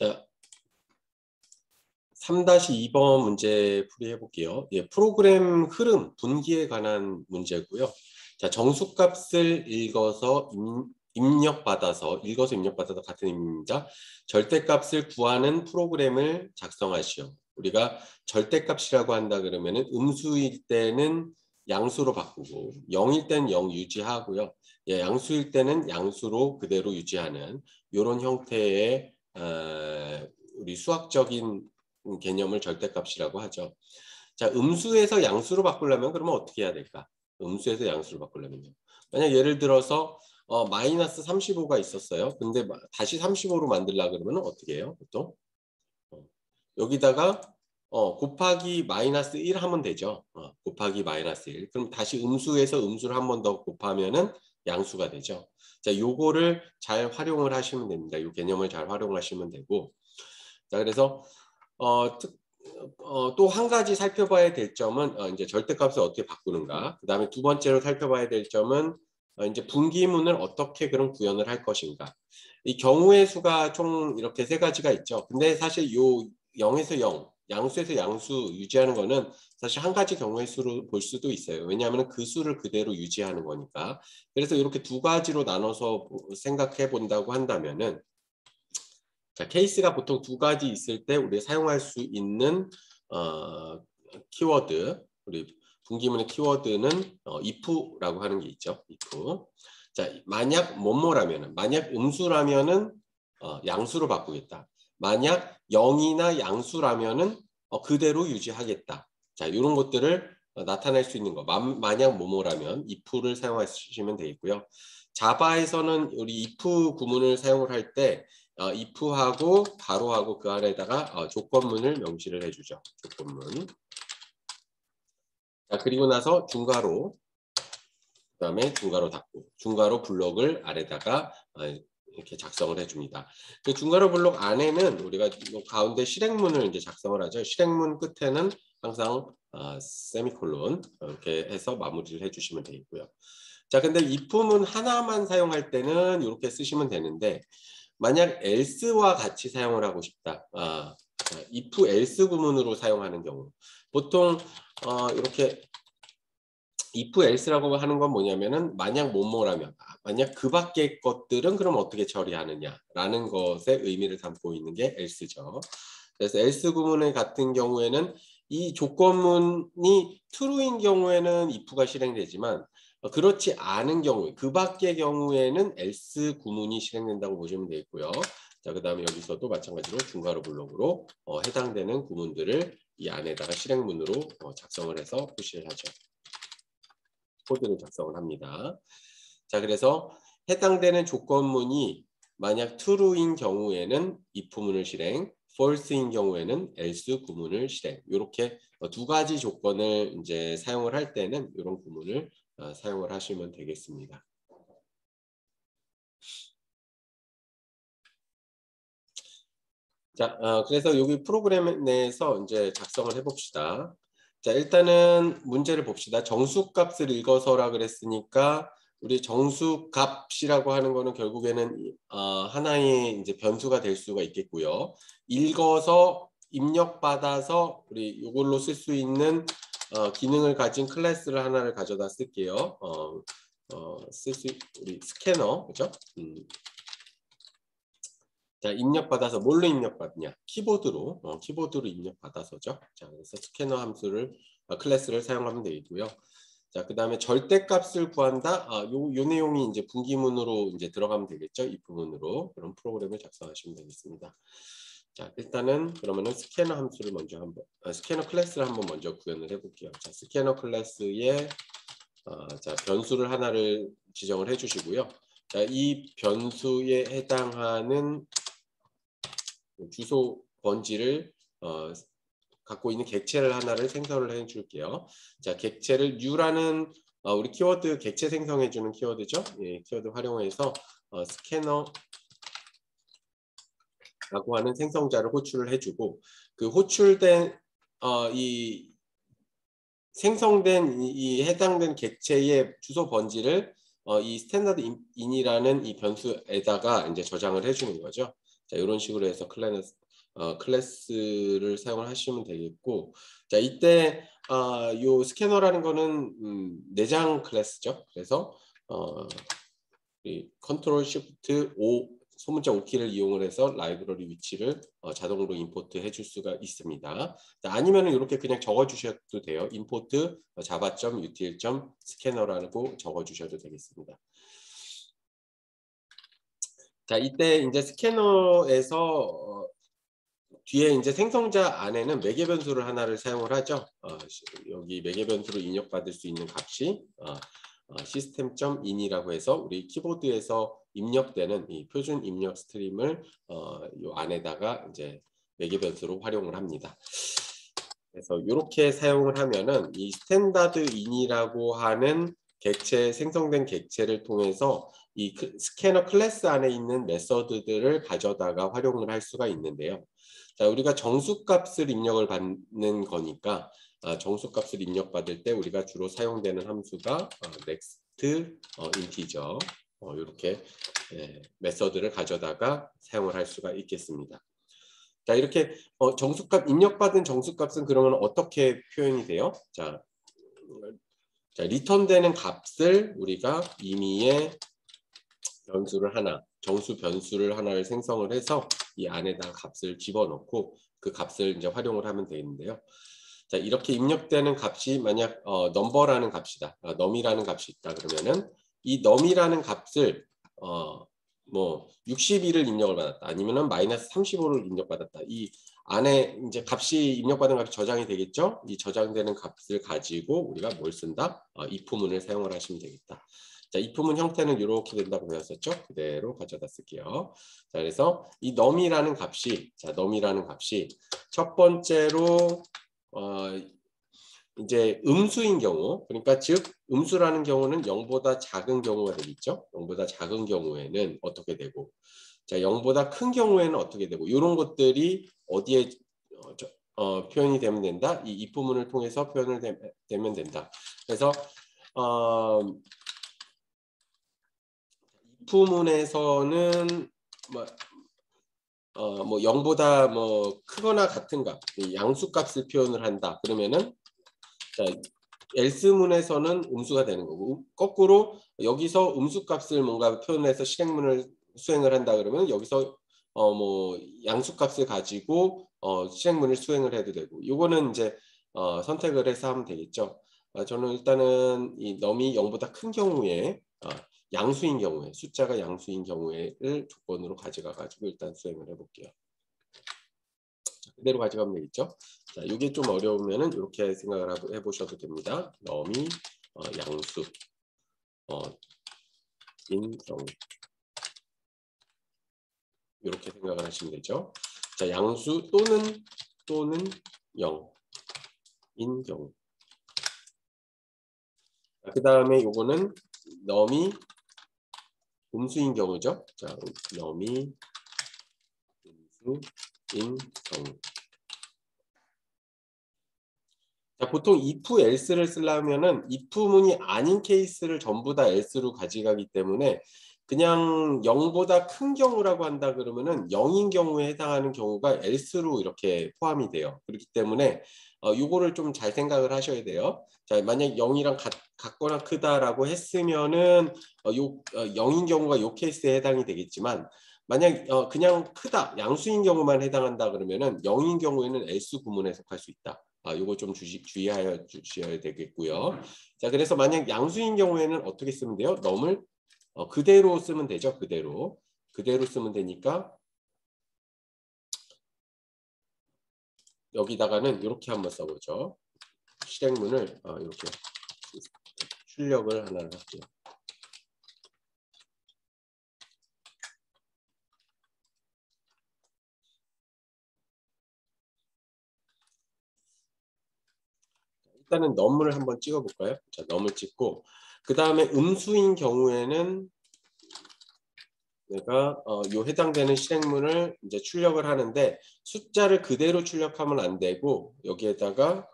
자, 3-2번 문제 풀이해 볼게요. 예, 프로그램 흐름, 분기에 관한 문제고요. 자, 정수값을 읽어서 입력받아서 같은 의미입니다. 절대값을 구하는 프로그램을 작성하시오. 우리가 절대값이라고 한다 그러면은 음수일 때는 양수로 바꾸고 0일 때는 0 유지하고요. 예, 양수일 때는 양수로 그대로 유지하는 이런 형태의 우리 수학적인 개념을 절대값이라고 하죠. 자, 음수에서 양수로 바꾸려면 그러면 어떻게 해야 될까? 음수에서 양수로 바꾸려면요. 만약 예를 들어서 마이너스 35가 있었어요. 근데 다시 35로 만들려고 그러면 어떻게 해요? 보통 여기다가 곱하기 마이너스 1 하면 되죠. 곱하기 마이너스 1. 그럼 다시 음수에서 음수를 한 번 더 곱하면은 양수가 되죠. 자, 요거를 잘 활용을 하시면 됩니다. 요 개념을 잘 활용하시면 되고. 자, 그래서 또 한 가지 살펴봐야 될 점은 이제 절대값을 어떻게 바꾸는가. 그 다음에 두 번째로 살펴봐야 될 점은 이제 분기문을 어떻게 그런 구현을 할 것인가. 이 경우의 수가 총 이렇게 세 가지가 있죠. 근데 사실 요 0에서 0, 양수에서 양수 유지하는 거는 사실 한 가지 경우의 수로 볼 수도 있어요. 왜냐하면 그 수를 그대로 유지하는 거니까. 그래서 이렇게 두 가지로 나눠서 생각해 본다고 한다면은 자, 케이스가 보통 두 가지 있을 때 우리가 사용할 수 있는 키워드, 우리 분기문의 키워드는 if라고 하는 게 있죠. if. 자, 만약 뭐뭐라면은, 만약 음수라면은 양수로 바꾸겠다. 만약 0이나 양수라면은 그대로 유지하겠다. 자, 이런 것들을 나타낼 수 있는 거. 만약 뭐뭐라면 if를 사용하시면 되겠고요. 자바에서는 우리 if 구문을 사용을 할때 if하고 가로하고 그 안에다가 조건문을 명시를 해주죠. 조건문. 자, 그리고 나서 중괄호, 그 다음에 중괄호 닫고, 중괄호 블록을 아래다가 이렇게 작성을 해줍니다. 그 중괄호 블록 안에는 우리가 가운데 실행문을 이제 작성을 하죠. 실행문 끝에는 항상 세미콜론 이렇게 해서 마무리를 해주시면 되겠고요. 자, 근데 if문 하나만 사용할 때는 이렇게 쓰시면 되는데 만약 else와 같이 사용을 하고 싶다. if else 구문으로 사용하는 경우 보통 이렇게 if else라고 하는 건 뭐냐면은 만약 뭐뭐라면 만약 그 밖의 것들은 그럼 어떻게 처리하느냐라는 것에 의미를 담고 있는 게 else죠. 그래서 else 구문 같은 경우에는 이 조건문이 true인 경우에는 if가 실행되지만 그렇지 않은 경우에 그 밖의 경우에는 else 구문이 실행된다고 보시면 되겠고요. 자, 그 다음에 여기서도 마찬가지로 중괄호 블록으로 해당되는 구문들을 이 안에다가 실행문으로 작성을 해서 표시를 하죠. 코드를 작성을 합니다. 자, 그래서 해당되는 조건문이 만약 true인 경우에는 if문을 실행, false인 경우에는 else 구문을 실행. 이렇게 두 가지 조건을 이제 사용을 할 때는 이런 구문을 사용을 하시면 되겠습니다. 자, 그래서 여기 프로그램 내에서 이제 작성을 해봅시다. 자, 일단은 문제를 봅시다. 정수값을 읽어서라 그랬으니까 우리 정수값이라고 하는 거는 결국에는 하나의 이제 변수가 될 수가 있겠고요. 읽어서 입력받아서 우리 이걸로 쓸 수 있는 기능을 가진 클래스를 하나를 가져다 쓸게요. 우리 스캐너, 그죠? 자, 입력받아서 뭘로 입력받냐? 키보드로 입력받아서죠. 자, 그래서 스캐너 함수를 클래스를 사용하면 되겠고요. 자, 그 다음에 절대값을 구한다. 요 내용이 이제 분기문으로 이제 들어가면 되겠죠. 이 부분으로 그런 프로그램을 작성하시면 되겠습니다. 자, 일단은 그러면은 스캐너 함수를 먼저 한번 스캐너 클래스를 한번 먼저 구현을 해볼게요. 자, 스캐너 클래스에 자, 변수를 하나를 지정을 해주시고요. 자, 이 변수에 해당하는 주소 번지를 갖고 있는 객체를 하나를 생성을 해 줄게요. 자, 객체를 new라는 우리 키워드 객체 생성해 주는 키워드죠. 예, 키워드 활용해서 스캐너라고 하는 생성자를 호출을 해주고 그 호출된 이 생성된 이 해당된 객체의 주소 번지를 이 스탠다드 인이라는 이 변수에다가 이제 저장을 해주는 거죠. 자, 이런 식으로 해서 클래스를 사용을 하시면 되겠고, 자, 이때 요 스캐너라는 거는 내장 클래스죠. 그래서 이 컨트롤 쉬프트 O 소문자 O키를 이용을 해서 라이브러리 위치를 자동으로 임포트 해줄 수가 있습니다. 자, 아니면 이렇게 그냥 적어주셔도 돼요. 임포트 java.util.scanner라고 적어주셔도 되겠습니다. 자, 이때 이제 스캐너에서 뒤에 이제 생성자 안에는 매개 변수를 하나를 사용을 하죠. 여기 매개 변수로 입력받을 수 있는 값이 system.in이라고 해서 우리 키보드에서 입력되는 이 표준 입력 스트림을 요 안에다가 이제 매개 변수로 활용을 합니다. 그래서 이렇게 사용을 하면은 이 스탠다드 인이라고 하는 객체 생성된 객체를 통해서 이 스캐너 클래스 안에 있는 메서드들을 가져다가 활용을 할 수가 있는데요. 자, 우리가 정수값을 입력을 받는 거니까 정수값을 입력받을 때 우리가 주로 사용되는 함수가 next integer 이렇게 메서드를 가져다가 사용을 할 수가 있겠습니다. 자, 이렇게 정수값 입력받은 정수값은 그러면 어떻게 표현이 돼요? 자, 리턴되는 값을 우리가 임의의 변수를 하나, 정수 변수를 하나를 생성을 해서 이 안에다 값을 집어넣고 그 값을 이제 활용을 하면 되는데요. 자, 이렇게 입력되는 값이 만약 number라는 값이다, num이라는 값이 있다 그러면은 이 num이라는 값을 뭐 62를 입력을 받았다, 아니면은 마이너스 35를 입력받았다. 이 안에 이제 값이 입력받은 값이 저장이 되겠죠. 이 저장되는 값을 가지고 우리가 뭘 쓴다? if문을 사용을 하시면 되겠다. 자, if문 형태는 이렇게 된다고 배웠었죠. 그대로 가져다 쓸게요. 자, 그래서 이 num이라는 값이, num이라는 값이 첫 번째로 이제 음수인 경우, 그러니까 즉 음수라는 경우는 0보다 작은 경우가 되겠죠. 0보다 작은 경우에는 어떻게 되고, 자, 0보다 큰 경우에는 어떻게 되고, 이런 것들이 어디에 표현이 되면 된다. 이 if문을 통해서 표현을 되면 된다. 그래서 if문에서는 뭐 0보다 뭐 크거나 같은 값, 양수값을 표현을 한다. 그러면은 자, else문에서는 음수가 되는 거고, 거꾸로 여기서 음수값을 뭔가 표현해서 실행문을 수행을 한다 그러면 여기서 뭐 양수값을 가지고 실행문을 수행을 해도 되고, 이거는 이제 선택을 해서 하면 되겠죠. 저는 일단은 이 num이 0보다 큰 경우에 양수인 경우에, 숫자가 양수인 경우에를 조건으로 가져가 가지고 일단 수행을 해볼게요. 그대로 가져가면 되겠죠. 자, 이게 좀 어려우면은 이렇게 생각을 해보셔도 됩니다. num이 양수 인 경우 이렇게 생각을 하시면 되죠. 자, 양수 또는 0인 경우. 그 다음에 요거는 num이 음수인 경우죠. 자, num이 음수인 경우. 자, 보통 if else를 쓰려면은 if문이 아닌 케이스를 전부 다 else로 가져가기 때문에 그냥 0보다 큰 경우라고 한다 그러면은 0인 경우에 해당하는 경우가 else로 이렇게 포함이 돼요. 그렇기 때문에 요거를 좀 잘 생각을 하셔야 돼요. 자, 만약 0이랑 같거나 크다라고 했으면은 0인 경우가 요 케이스에 해당이 되겠지만, 만약 그냥 크다, 양수인 경우만 해당한다 그러면은 0인 경우에는 else 구문에 속할 수 있다. 요거 좀 주의하여 주셔야 되겠고요. 자, 그래서 만약 양수인 경우에는 어떻게 쓰면 돼요? num을 그대로 쓰면 되죠. 그대로 쓰면 되니까 여기다가는 이렇게 한번 써보죠. 실행문을 이렇게 출력을 하나 할게요. 일단은 num을 한번 찍어볼까요? 자, num을 찍고 그 다음에 음수인 경우에는 내가 요 해당되는 실행문을 이제 출력을 하는데, 숫자를 그대로 출력하면 안 되고 여기에다가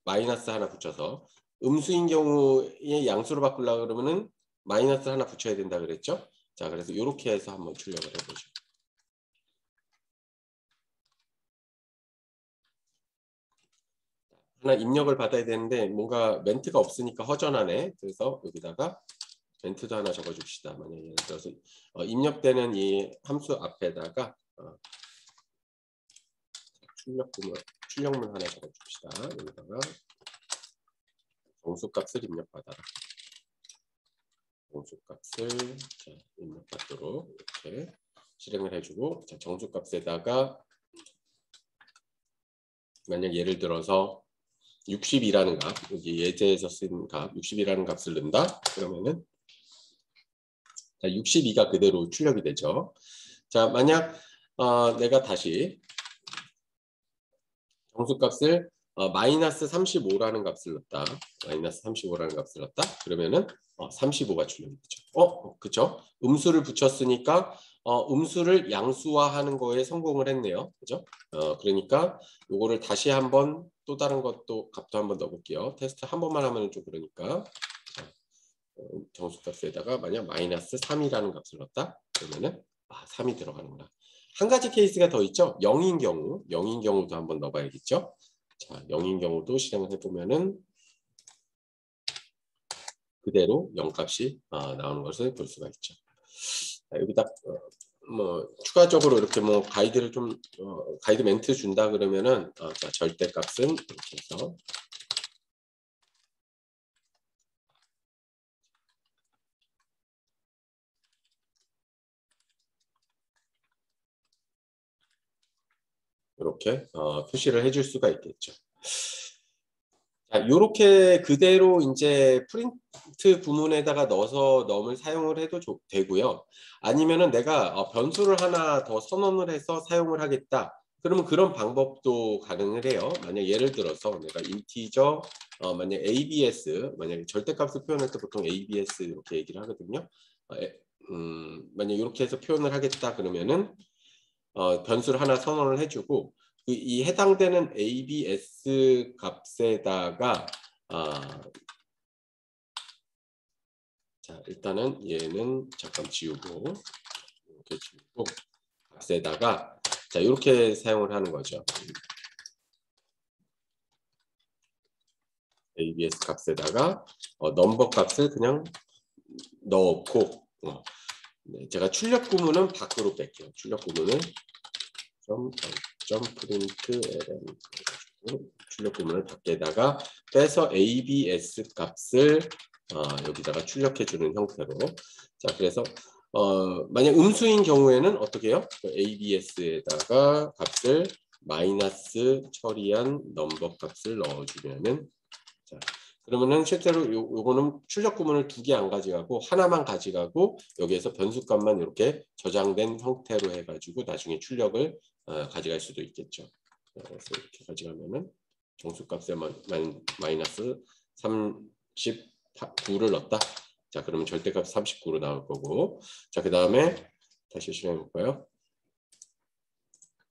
마이너스 하나 붙여서, 음수인 경우에 양수로 바꾸려고 그러면은 마이너스 하나 붙여야 된다 그랬죠. 자, 그래서 이렇게 해서 한번 출력을 해보죠. 하나 입력을 받아야 되는데 뭔가 멘트가 없으니까 허전하네. 그래서 여기다가 멘트도 하나 적어줍시다. 만약에 예를 들어서 입력되는 이 함수 앞에다가 출력문 하나 적어줍시다. 여기다가 정수값을 입력받아라. 정수값을 입력받도록 이렇게 실행을 해주고, 자, 정수값에다가 만약 예를 들어서 60이라는 값, 여기 예제에서 쓴 값 60이라는 값을 넣는다. 그러면은 62가 그대로 출력이 되죠. 자, 만약 내가 다시 정수값을 마이너스 35라는 값을 넣었다. 마이너스 35라는 값을 넣었다. 그러면은 35가 출력이 되죠. 그쵸? 음수를 붙였으니까 음수를 양수화하는 거에 성공을 했네요. 그죠? 그러니까 요거를 다시 한번 또 다른 것도 값도 한번 넣어볼게요. 테스트 한 번만 하면 좀 그러니까 정수값에다가 만약 마이너스 3이라는 값을 넣었다. 그러면은 3이 들어가는구나. 한 가지 케이스가 더 있죠. 0인 경우도 한번 넣어봐야겠죠. 자, 0인 경우도 실행을 해보면은 그대로 0값이 나오는 것을 볼 수가 있죠. 자, 여기다 뭐 추가적으로 이렇게 뭐 가이드를 좀 가이드 멘트 준다 그러면은 자, 절대값은 이렇게 해서 이렇게 표시를 해줄 수가 있겠죠. 자, 이렇게 그대로 이제 프린트 구문에다가 넣어서 넘을 사용을 해도 되고요. 아니면은 내가 변수를 하나 더 선언을 해서 사용을 하겠다. 그러면 그런 방법도 가능을 해요. 만약 예를 들어서 내가 인티저 만약 ABS 만약에 절대값을 표현할 때 보통 ABS 이렇게 얘기를 하거든요. 만약 이렇게 해서 표현을 하겠다 그러면은 변수를 하나 선언을 해주고 이 해당되는 ABS 값에다가 자 일단은 얘는 잠깐 지우고 이렇게 지우고 값에다가 자 이렇게 사용을 하는 거죠. ABS 값에다가 넘버 값을 그냥 넣고 네, 제가 출력 구문은 밖으로 뺄게요. 출력 구문은 점 프린트 ln 출력 구문을 밖에다가 빼서 ABS 값을 여기다가 출력해주는 형태로 자 그래서 만약 음수인 경우에는 어떻게 해요? ABS에다가 값을 마이너스 처리한 넘버 값을 넣어주면은 자 그러면은 실제로 요거는 출력 구문을 두 개 안 가져가고 하나만 가져가고 여기에서 변수값만 이렇게 저장된 형태로 해가지고 나중에 출력을 가져갈 수도 있겠죠. 그래서 이렇게 가져가면은 정수값에 마이너스 39를 넣었다. 자 그러면 절대값 39로 나올 거고 자 그 다음에 다시 실행해 볼까요?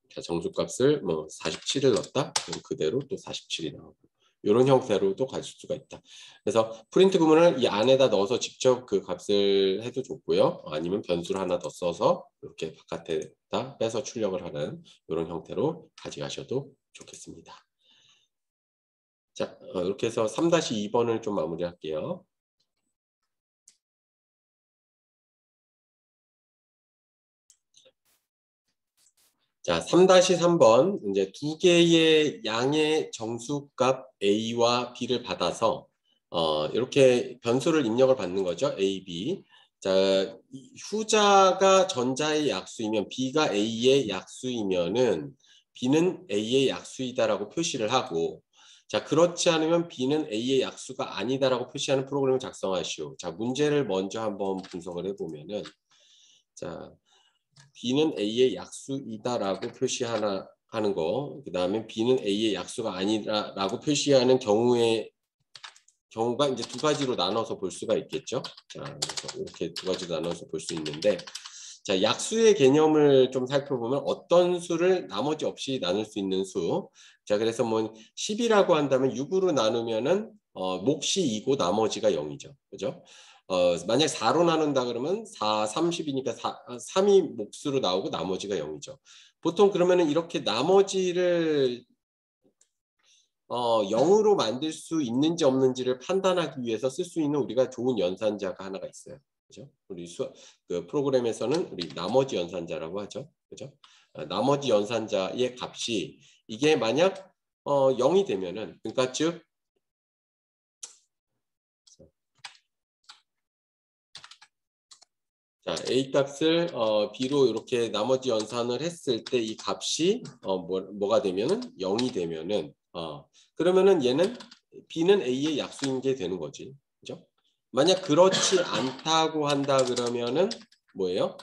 자 정수값을 뭐 47을 넣었다. 그럼 그대로 또 47이 나오고 이런 형태로도 가질 수가 있다. 그래서 프린트 구문을 이 안에다 넣어서 직접 그 값을 해도 좋고요. 아니면 변수를 하나 더 써서 이렇게 바깥에다 빼서 출력을 하는 이런 형태로 가져가셔도 좋겠습니다. 자, 이렇게 해서 3-2번을 좀 마무리할게요. 자, 3-3번 이제 두 개의 양의 정수값 A와 B를 받아서 이렇게 변수를 입력을 받는 거죠. A, B. 자, 후자가 전자의 약수이면 B가 A의 약수이면은 B는 A의 약수이다라고 표시를 하고 자, 그렇지 않으면 B는 A의 약수가 아니다라고 표시하는 프로그램을 작성하시오. 자, 문제를 먼저 한번 분석을 해보면은 자, B는 A의 약수이다라고 표시하는 거, 그 다음에 B는 A의 약수가 아니라라고 표시하는 경우가 이제 두 가지로 나눠서 볼 수가 있겠죠. 자, 그래서 이렇게 두 가지로 나눠서 볼 수 있는데, 자, 약수의 개념을 좀 살펴보면 어떤 수를 나머지 없이 나눌 수 있는 수. 자, 그래서 뭐 10이라고 한다면 6으로 나누면은 몫이 2고 나머지가 0이죠. 그죠? 만약 4로 나눈다 그러면 4, 30이니까 3이 몫으로 나오고 나머지가 0이죠. 보통 그러면은 이렇게 나머지를 0으로 만들 수 있는지 없는지를 판단하기 위해서 쓸 수 있는 우리가 좋은 연산자가 하나가 있어요. 그죠? 우리 그 프로그램에서는 우리 나머지 연산자라고 하죠. 그죠? 나머지 연산자의 값이 이게 만약 0이 되면은 그러니까 즉 자, A 값을 B로 이렇게 나머지 연산을 했을 때 이 값이 뭐가 되면은 0이 되면은 그러면은 얘는 B는 A의 약수인 게 되는 거지. 그죠? 만약 그렇지 않다고 한다 그러면은 뭐예요?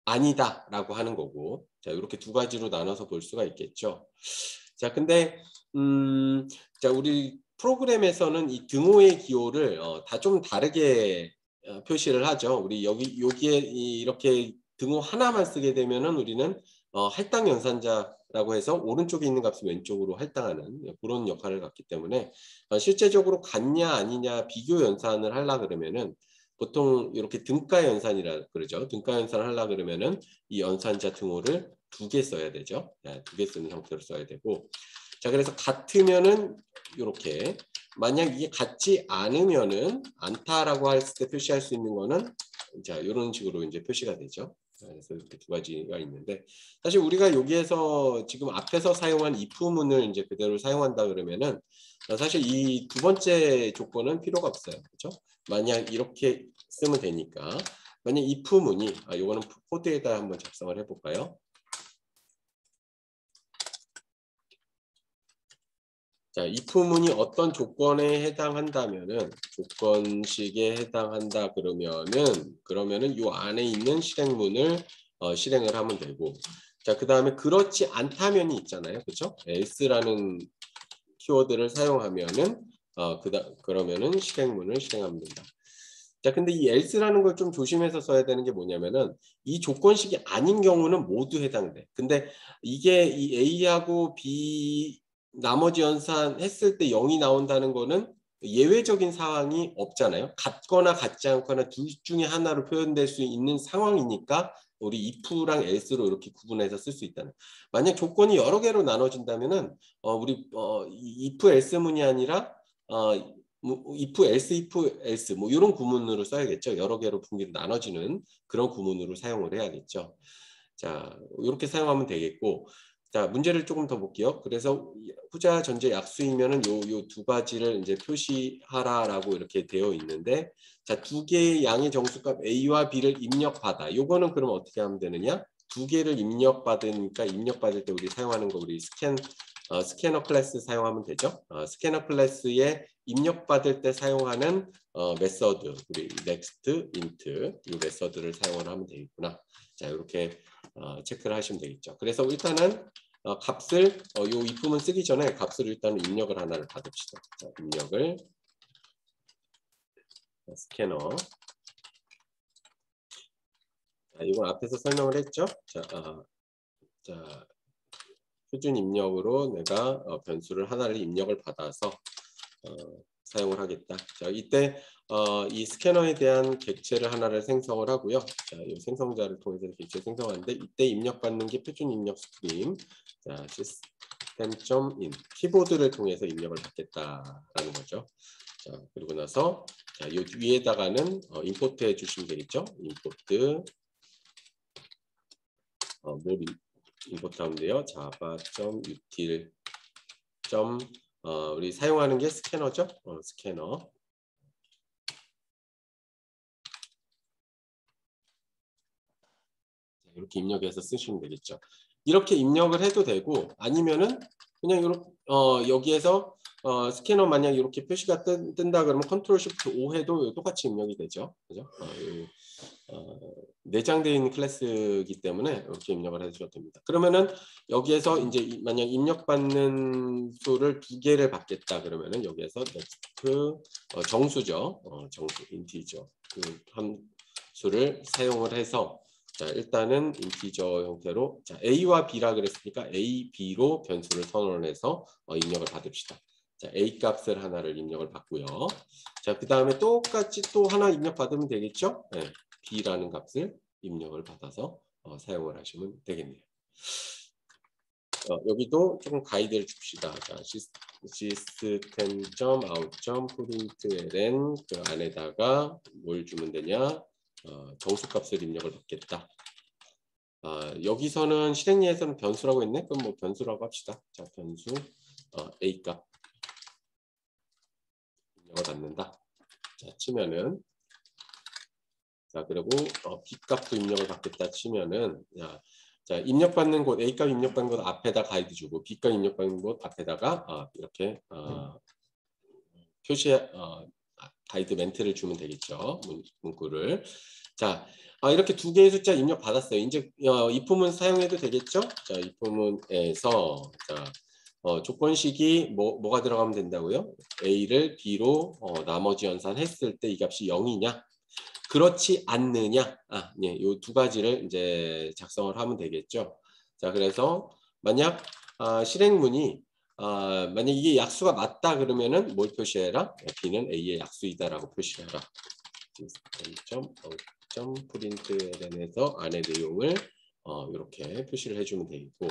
아니다라고 하는 거고. 자, 이렇게 두 가지로 나눠서 볼 수가 있겠죠. 자, 근데 자, 우리 프로그램에서는 이 등호의 기호를 다 좀 다르게 표시를 하죠. 우리 여기에 이렇게 등호 하나만 쓰게 되면은 우리는 할당 연산자라고 해서 오른쪽에 있는 값을 왼쪽으로 할당하는 그런 역할을 갖기 때문에 실제적으로 같냐 아니냐 비교 연산을 하려 그러면은 보통 이렇게 등가 연산이라 그러죠. 등가 연산을 하려 그러면은 이 연산자 등호를 두 개 써야 되죠. 두 개 쓰는 형태로 써야 되고. 자, 그래서 같으면은 이렇게 만약 이게 같지 않으면은 않다라고 했을 때 표시할 수 있는 거는 자, 이런 식으로 이제 표시가 되죠. 그래서 이렇게 두 가지가 있는데 사실 우리가 여기에서 지금 앞에서 사용한 if문을 이제 그대로 사용한다 그러면은 사실 이 두 번째 조건은 필요가 없어요. 그렇죠? 만약 이렇게 쓰면 되니까 만약 if문이 이거는 코드에다 한번 작성을 해볼까요? 자, if문이 어떤 조건에 해당한다면은 조건식에 해당한다 그러면은 요 안에 있는 실행문을 실행을 하면 되고 자, 그다음에 그렇지 않다면이 있잖아요. 그렇죠? else라는 키워드를 사용하면은 그러면은 실행문을 실행하면 된다. 자, 근데 이 else라는 걸 좀 조심해서 써야 되는 게 뭐냐면은 이 조건식이 아닌 경우는 모두 해당돼. 근데 이게 이 A하고 B 나머지 연산했을 때 0이 나온다는 거는 예외적인 상황이 없잖아요. 같거나 같지 않거나 둘 중에 하나로 표현될 수 있는 상황이니까 우리 if랑 else로 이렇게 구분해서 쓸 수 있다는. 만약 조건이 여러 개로 나눠진다면은 우리 if else문이 아니라 if else 뭐 이런 구문으로 써야겠죠. 여러 개로 분기로 나눠지는 그런 구문으로 사용을 해야겠죠. 자, 이렇게 사용하면 되겠고, 자, 문제를 조금 더 볼게요. 그래서 후자 전제 약수이면은 요 두 가지를 이제 표시하라라고 이렇게 되어 있는데, 자, 두 개의 양의 정수값 A와 B를 입력받아. 요거는 그럼 어떻게 하면 되느냐? 두 개를 입력받으니까 입력받을 때 우리 사용하는 거 우리 스캐너 클래스 사용하면 되죠. 스캐너 클래스에 입력받을 때 사용하는 메서드, 우리 next, int 이 메서드를 사용을 하면 되겠구나. 자, 이렇게 체크를 하시면 되겠죠. 그래서 일단은 값을 요 if문 쓰기 전에 값을 일단 입력을 하나를 받읍시다. 자, 입력을 스캐너. 자, 이건 앞에서 설명을 했죠. 자, 표준 입력으로 내가 변수를 하나를 입력을 받아서 사용을 하겠다. 자, 이때 이 스캐너에 대한 객체를 하나를 생성을 하고요. 자, 이 생성자를 통해서 객체 생성하는데 이때 입력받는 게 표준 입력 스트림. 자, system.in 키보드를 통해서 입력을 받겠다라는 거죠. 자, 그리고 나서 자, 이 위에다가는 임포트 해주시면 되겠죠. 임포트 뭘 임포트 하면 돼요. java.util. 우리 사용하는 게 스캐너죠. 스캐너. 이렇게 입력해서 쓰시면 되겠죠. 이렇게 입력을 해도 되고 아니면은 그냥 여기에서 스캐너 만약 이렇게 표시가 뜬다 그러면 컨트롤 쉬프트 O 해도 똑같이 입력이 되죠. 그죠? 내장되어 있는 클래스이기 때문에 이렇게 입력을 해주셔도 됩니다. 그러면은 여기에서 이제 만약 입력받는 수를 두 개를 받겠다 그러면은 여기에서 next 정수죠. 정수 인티저 그 함수를 사용을 해서 자, 일단은 인티저 형태로 자, A와 B라 그랬으니까 A, B로 변수를 선언해서 입력을 받읍시다. 자, A 값을 하나를 입력을 받고요. 자, 그 다음에 똑같이 또 하나 입력 받으면 되겠죠? 네, B라는 값을 입력을 받아서 사용을 하시면 되겠네요. 여기도 조금 가이드를 줍시다. 자, system.out.println 그 안에다가 뭘 주면 되냐? 정수값을 입력을 받겠다. 여기서는 실행예에서는 변수라고 했네. 그럼 뭐 변수라고 합시다. 자, 변수 A 값 입력을 받는다. 자, 치면은 자, 그리고 B 값도 입력을 받겠다 치면은 자, 입력받는 곳 A 값 입력받는 곳 앞에다 가이드 주고 B 값 입력받는 곳 앞에다가 이렇게 표시 가이드 멘트를 주면 되겠죠. 문구를. 자, 이렇게 두 개의 숫자 입력 받았어요. 이제 if문 사용해도 되겠죠? 자, if문에서 자, 조건식이 뭐가 들어가면 된다고요? A를 B로 나머지 연산했을 때 이 값이 0이냐? 그렇지 않느냐? 네, 이 두 가지를 이제 작성을 하면 되겠죠. 자, 그래서 만약 실행문이 만약 이게 약수가 맞다 그러면은 뭘 표시해라? B는 A의 약수이다라고 표시해라. system.out.println에서 안의 내용을 이렇게 표시를 해주면 되겠고,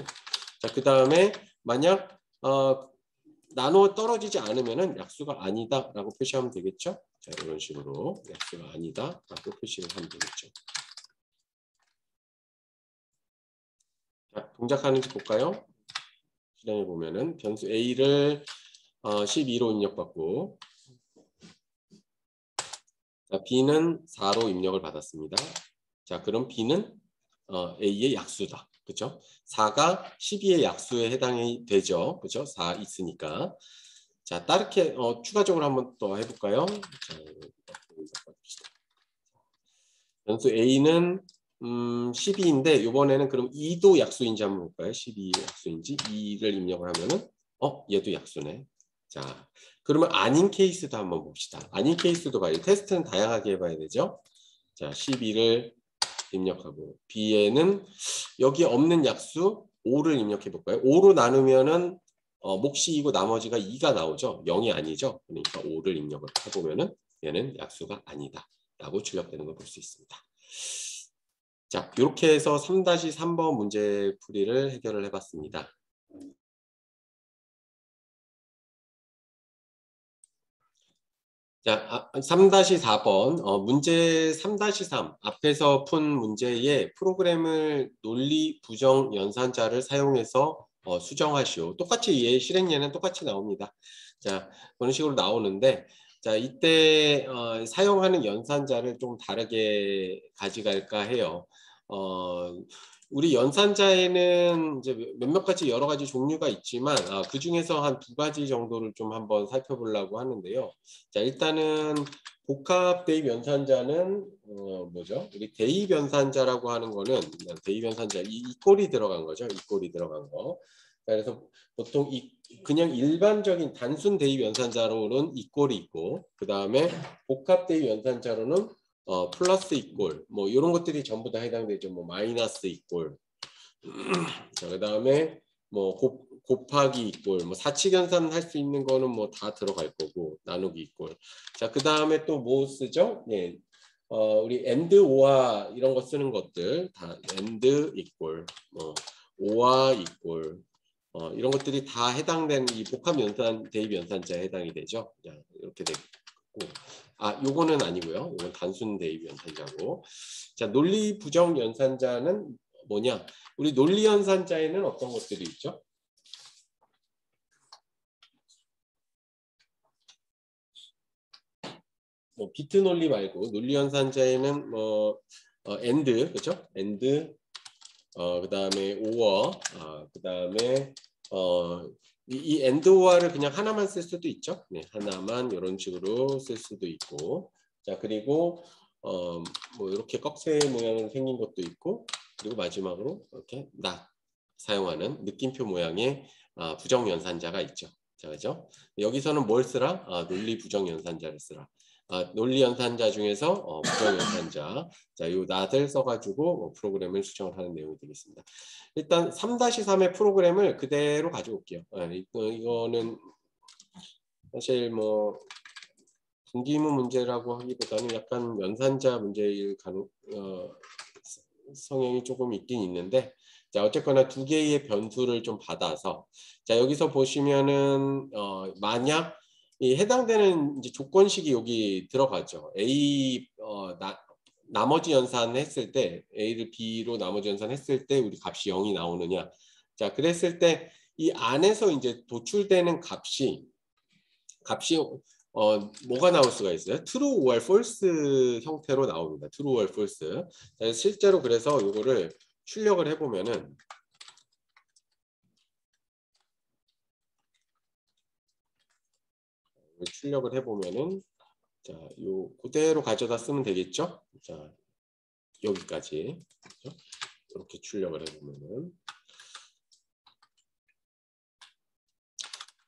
자, 그 다음에 만약 나누어 떨어지지 않으면은 약수가 아니다라고 표시하면 되겠죠. 자, 이런 식으로 약수가 아니다라고 표시를 하면 되겠죠. 자, 동작하는지 볼까요? 실행해 보면은 변수 A를 12로 입력받고, 자, B는 4로 입력을 받았습니다. 자, 그럼 B는 A의 약수다. 그렇죠? 4가 12의 약수에 해당이 되죠. 그렇죠? 4 있으니까. 자, 다르게 추가적으로 한번 더 해볼까요? 자, 변수 A는 12인데 이번에는 그럼 2도 약수인지 한번 볼까요? 12의 약수인지 2를 입력을 하면은 얘도 약수네. 자, 그러면 아닌 케이스도 한번 봅시다. 아닌 케이스도 봐요. 테스트는 다양하게 해봐야 되죠. 자, 12를 입력하고 B에는 여기 없는 약수 5를 입력해 볼까요? 5로 나누면은 몫이고 나머지가 2가 나오죠. 0이 아니죠. 그러니까 5를 입력을 해보면은 얘는 약수가 아니다 라고 출력되는 걸 볼 수 있습니다. 자, 이렇게 해서 3-3번 문제 풀이를 해결을 해봤습니다. 자, 3-4번 문제 3-3 앞에서 푼 문제의 프로그램을 논리 부정 연산자를 사용해서 수정하시오. 똑같이 얘 실행예는 똑같이 나옵니다. 자, 그런 식으로 나오는데 자, 이때 사용하는 연산자를 좀 다르게 가져갈까 해요. 우리 연산자에는 이제 몇몇 가지 여러 가지 종류가 있지만 그 중에서 한 2가지 정도를 좀 한번 살펴보려고 하는데요. 자, 일단은 복합 대입 연산자는 뭐죠? 우리 대입 연산자라고 하는 거는 대입 연산자 이 꼴이 들어간 거죠. 이 꼴이 들어간 거. 자, 그래서 보통 그냥 일반적인 단순 대입 연산자로는 이 꼴이 있고 그 다음에 복합 대입 연산자로는 플러스 이꼴 뭐 이런 것들이 전부 다 해당되죠. 뭐 마이너스 이꼴 자, 그 다음에 뭐 곱하기 이꼴 뭐 사칙연산 할 수 있는 거는 뭐 다 들어갈 거고 나누기 이꼴 자, 그 다음에 또 뭐 쓰죠? 예. 우리 and or 이런 거 쓰는 것들 다 and 이꼴 뭐 or 이꼴 이런 것들이 다 해당되는 이 복합 연산 대입 연산자에 해당이 되죠. 자, 이렇게 되고 요거는 아니고요. 이건 단순 대입 연산자고. 자, 논리 부정 연산자는 뭐냐? 우리 논리 연산자에는 어떤 것들이 있죠? 뭐 비트 논리 말고 논리 연산자에는 뭐 and 그렇죠? and 그다음에 or 그다음에 이 and or를 그냥 하나만 쓸 수도 있죠. 네, 하나만 이런 식으로 쓸 수도 있고. 자, 그리고 뭐 이렇게 꺽쇠 모양으로 생긴 것도 있고 그리고 마지막으로 이렇게 사용하는 느낌표 모양의 부정 연산자가 있죠. 자, 그죠? 여기서는 뭘 쓰라? 논리 부정 연산자를 쓰라. 논리 연산자 중에서 부정 연산자 자, 요 not을 써가지고 프로그램을 수정을 하는 내용이 되겠습니다. 일단 3-3의 프로그램을 그대로 가지고 올게요. 이거는 사실 뭐 분기문 문제라고 하기보다는 약간 연산자 문제일 성향이 조금 있긴 있는데 자, 어쨌거나 두 개의 변수를 좀 받아서 자, 여기서 보시면은 만약 이 해당되는 이제 조건식이 여기 들어가죠. A 나머지 연산했을 때 A를 B로 나머지 연산했을 때 우리 값이 0이 나오느냐. 자, 그랬을 때 이 안에서 이제 도출되는 값이 뭐가 나올 수가 있어요? true or false 형태로 나옵니다. true or false. 자, 실제로 그래서 이거를 출력을 해보면은 자, 요 그대로 가져다 쓰면 되겠죠? 자, 여기까지 그렇죠? 이렇게 출력을 해보면은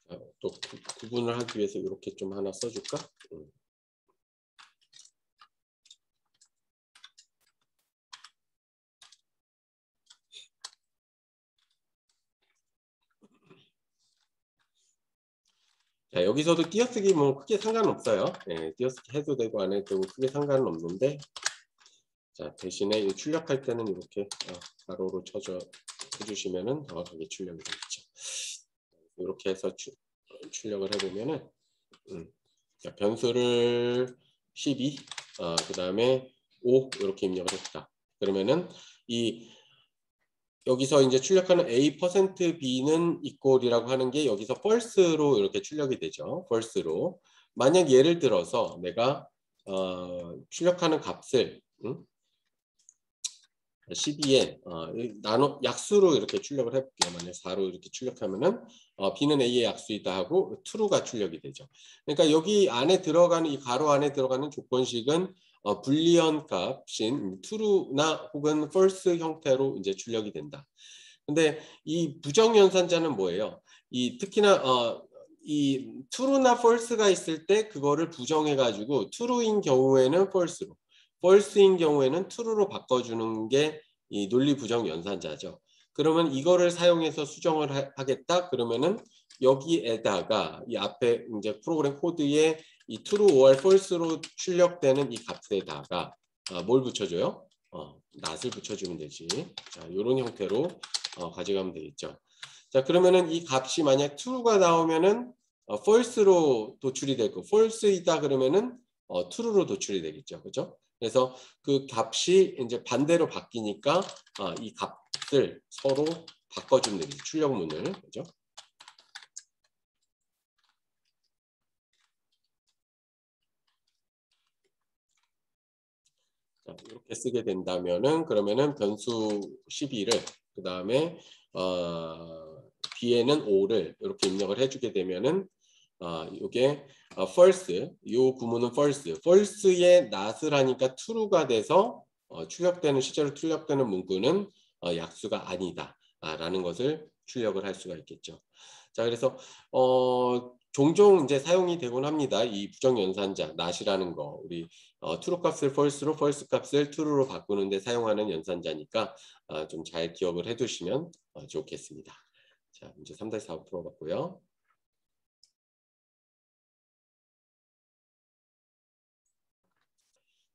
자, 또 구분을 하기 위해서 이렇게 좀 하나 써줄까? 자, 여기서도 띄어쓰기 뭐 크게 상관은 없어요. 예, 띄어쓰기 해도 되고 안 해도 되고 크게 상관은 없는데 자, 대신에 출력할 때는 이렇게 가로로 쳐주시면은 정확하게 출력이 되겠죠. 이렇게 해서 출력을 해보면은 자, 변수를 12, 그 다음에 5 이렇게 입력을 했다. 그러면은 여기서 이제 출력하는 A%B는 이꼴이라고 하는 게 여기서 false로 이렇게 출력이 되죠. false로. 만약 예를 들어서 내가 출력하는 값을 12에 약수로 이렇게 출력을 해볼게요. 만약 4로 이렇게 출력하면은 B는 A의 약수이다 하고 true가 출력이 되죠. 그러니까 여기 안에 들어가는 이 가로 안에 들어가는 조건식은 불리언 값인 true나 혹은 false 형태로 이제 출력이 된다. 근데 이 부정연산자는 뭐예요? 특히나 이 true나 false가 있을 때 그거를 부정해가지고 true인 경우에는 false로, false인 경우에는 true로 바꿔주는 게 이 논리 부정 연산자죠. 그러면 이거를 사용해서 수정을 하겠다. 그러면은 여기에다가 이 앞에 이제 프로그램 코드에 이 true or false로 출력되는 이 값에다가 뭘 붙여줘요? not을 붙여주면 되지. 자, 이런 형태로 가져가면 되겠죠. 자, 그러면은 이 값이 만약 true가 나오면은 false로 도출이 되고 false이다 그러면은 true로 도출이 되겠죠. 그죠? 그래서 그 값이 이제 반대로 바뀌니까 이 값을 서로 바꿔주면 되겠죠. 출력문을. 그죠? 자, 이렇게 쓰게 된다면은 그러면은 변수 12를 그 다음에 B에는 5를 이렇게 입력을 해주게 되면은 이게 false, 이 구문은 false, false의 not을 하니까 true가 돼서 실제로 출력되는 문구는 약수가 아니다 라는 것을 출력을 할 수가 있겠죠. 자, 그래서 종종 이제 사용이 되곤 합니다. 이 부정연산자 not이라는 거 우리 true 값을 false로, false 값을 true로 바꾸는데 사용하는 연산자니까 좀 잘 기억을 해두시면 좋겠습니다. 자, 문제 3-4 풀어봤고요.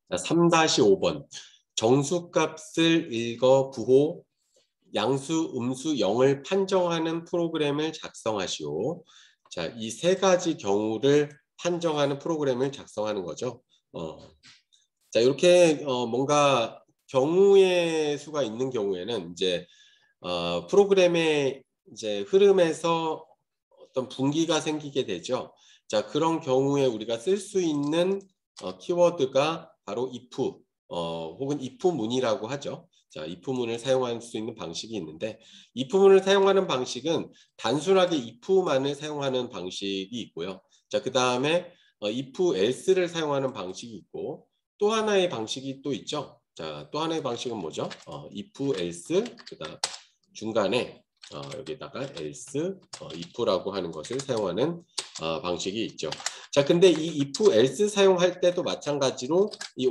자, 3-5번. 정수값을 읽어 부호, 양수, 음수 0을 판정하는 프로그램을 작성하시오. 자, 이 세 가지 경우를 판정하는 프로그램을 작성하는 거죠. 자, 이렇게 뭔가 경우의 수가 있는 경우에는 이제 프로그램의 이제 흐름에서 어떤 분기가 생기게 되죠. 자, 그런 경우에 우리가 쓸 수 있는 키워드가 바로 if 혹은 if문이라고 하죠. 자, if문을 사용할 수 있는 방식이 있는데 if문을 사용하는 방식은 단순하게 if만을 사용하는 방식이 있고요. 자, 그 다음에 if else를 사용하는 방식이 있고 또 하나의 방식이 또 있죠. 자, 또 하나의 방식은 뭐죠? if else 그다음 중간에 여기다가 else, if라고 하는 것을 사용하는 방식이 있죠. 자, 근데 이 if, else 사용할 때도 마찬가지로 이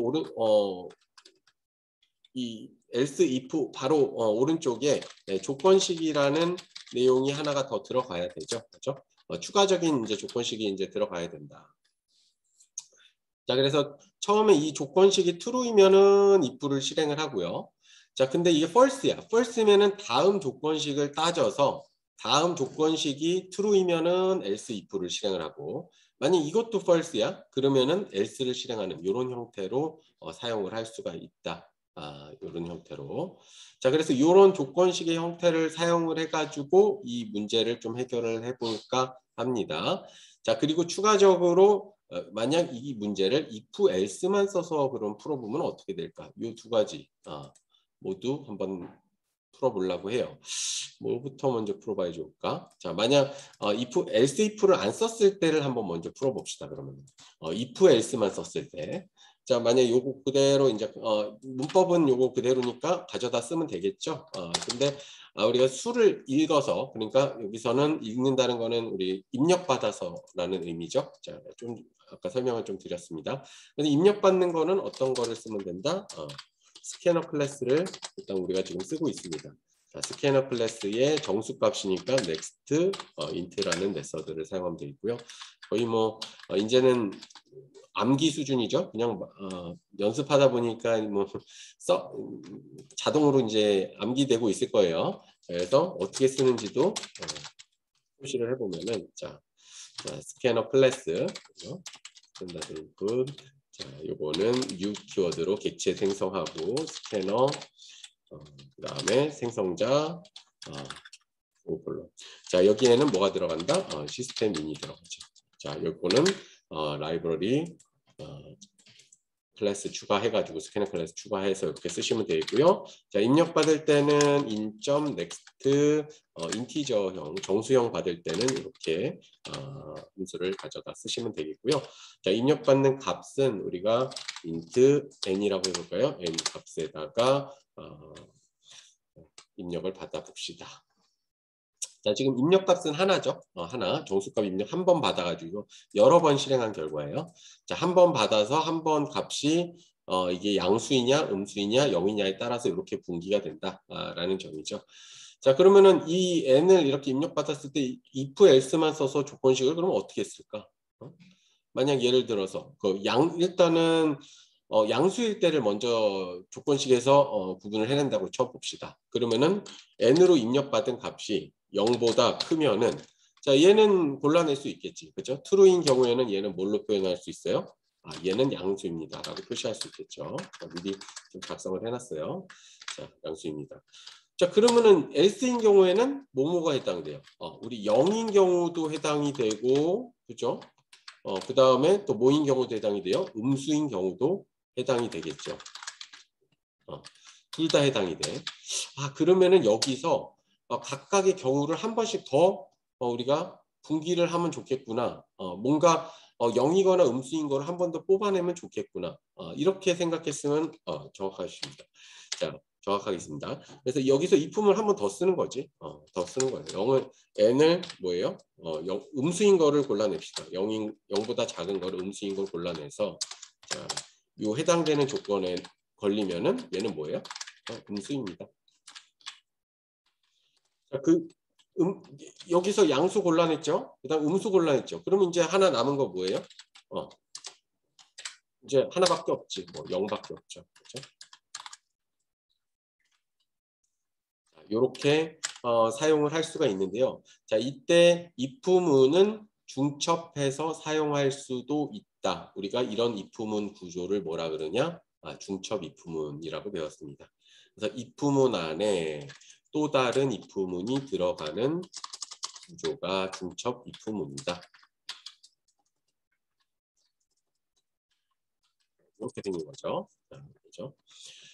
else, if 바로 오른쪽에 조건식이라는 내용이 하나가 더 들어가야 되죠. 그렇죠? 추가적인 이제 조건식이 이제 들어가야 된다. 자, 그래서 처음에 이 조건식이 true이면은 if를 실행을 하고요. 자, 근데 이게 false야. false면은 다음 조건식을 따져서 다음 조건식이 true이면은 else if를 실행을 하고, 만약 이것도 false야, 그러면은 else를 실행하는 이런 형태로 사용을 할 수가 있다. 이런 형태로. 자, 그래서 이런 조건식의 형태를 사용을 해가지고 이 문제를 좀 해결을 해볼까 합니다. 자, 그리고 추가적으로 만약 이 문제를 if else만 써서 그럼 풀어보면 어떻게 될까? 이 두 가지 모두 한번 풀어보려고 해요. 뭐부터 먼저 풀어봐야 좋을까? 자, 만약 if, else if를 안 썼을 때를 한번 먼저 풀어봅시다. 그러면 if else만 썼을 때, 자, 만약 요거 그대로 이제 문법은 요거 그대로니까 가져다 쓰면 되겠죠. 근데 우리가 수를 읽어서, 그러니까 여기서는 읽는다는 거는 우리 입력받아서라는 의미죠. 자, 좀 아까 설명을 좀 드렸습니다. 근데 입력받는 거는 어떤 거를 쓰면 된다? 스캐너 클래스를 일단 우리가 지금 쓰고 있습니다. 자, 스캐너 클래스의 정수값이니까 next int라는 메서드를 사용하면 되어 있고요. 거의 뭐 이제는 암기 수준이죠. 그냥 연습하다 보니까 뭐 자동으로 이제 암기되고 있을 거예요. 그래서 어떻게 쓰는지도 표시를 해보면은 자 스캐너 클래스 스탠다드 인풋 자 요거는 new 키워드로 객체 생성하고 스캐너 그다음에 생성자 오버로 자 여기에는 뭐가 들어간다? 시스템 인이 들어가죠. 자 요거는 라이브러리 클래스 추가해가지고 스캐너 클래스 추가해서 이렇게 쓰시면 되고요. 자 입력받을 때는 in.next 인티저형 정수형 받을 때는 이렇게 함수를 가져다 쓰시면 되겠고요. 자 입력받는 값은 우리가 int n이라고 해볼까요? n 값에다가 입력을 받아 봅시다. 자, 지금 입력값은 하나죠. 하나. 정수값 입력 한 번 받아가지고 여러 번 실행한 결과예요. 자, 한 번 받아서 한 번 값이 이게 양수이냐, 음수이냐, 0이냐에 따라서 이렇게 분기가 된다라는 점이죠. 자, 그러면은 이 n을 이렇게 입력받았을 때 if else만 써서 조건식을 그러면 어떻게 했을까? 만약 예를 들어서 일단은 양수일 때를 먼저 조건식에서 구분을 해낸다고 쳐봅시다. 그러면은 n으로 입력받은 값이 0보다 크면은 자 얘는 골라낼 수 있겠지. 그렇죠? true인 경우에는 얘는 뭘로 표현할 수 있어요? 얘는 양수입니다. 라고 표시할 수 있겠죠. 미리 좀 작성을 해놨어요. 자, 양수입니다. 자, 그러면은 else인 경우에는 뭐뭐가 해당돼요? 우리 0인 경우도 해당이 되고, 그죠? 그 다음에 또 뭐인 경우도 해당이 돼요? 음수인 경우도 해당이 되겠죠. 둘 다 해당이 돼. 그러면은 여기서 각각의 경우를 한 번씩 더 우리가 분기를 하면 좋겠구나. 뭔가 0이거나 음수인 거를 한 번 더 뽑아내면 좋겠구나. 이렇게 생각했으면 정확하십니다. 자, 정확하겠습니다. 그래서 여기서 if을 한 번 더 쓰는 거지. 더 쓰는 거예요. 0을 n을 뭐예요? 음수인 거를 골라냅시다. 0보다 작은 거를 음수인 걸 골라내서 자, 요 해당되는 조건에 걸리면은 얘는 뭐예요? 음수입니다. 자, 여기서 양수 곤란했죠? 그다음 음수 곤란했죠? 그러면 이제 하나 남은 거 뭐예요? 이제 하나밖에 없지. 뭐 0밖에 없죠. 그렇죠? 이렇게 사용을 할 수가 있는데요. 자, 이때 if문은 중첩해서 사용할 수도 있다. 우리가 이런 if문 구조를 뭐라 그러냐? 중첩 if문이라고 배웠습니다. 그래서 if문 안에 또 다른 if문이 들어가는 구조가 중첩 if문이다. 이렇게 되는 거죠. 그렇죠?